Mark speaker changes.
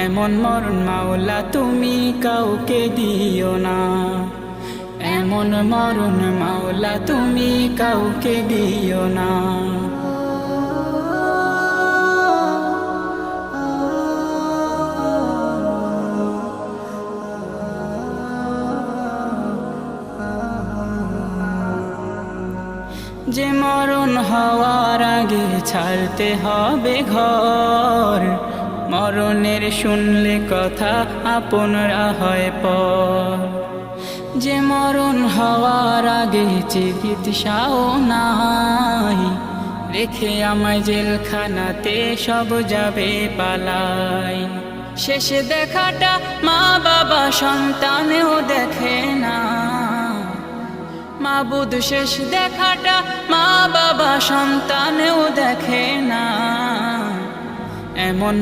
Speaker 1: এমন মরণ মাওলা তুমি কাউকে দিও না, এমন মরণ মাওলা তুমি কাউকে দিও না। যে মরণ হওয়ার আগে ছাড়তে হবে ঘর, মরণের শুনলে কথা আপনরা হয় পর। যে মরণ হওয়ার আগে চিকিৎসাও নাই, রেখে আমায় জেলখানাতে সব যাবে পালাই। শেষে দেখাটা মা বাবা সন্তানেও দেখে না, মাবুদ শেষ দেখাটা মা বাবা সন্তানেও দেখে না। এমন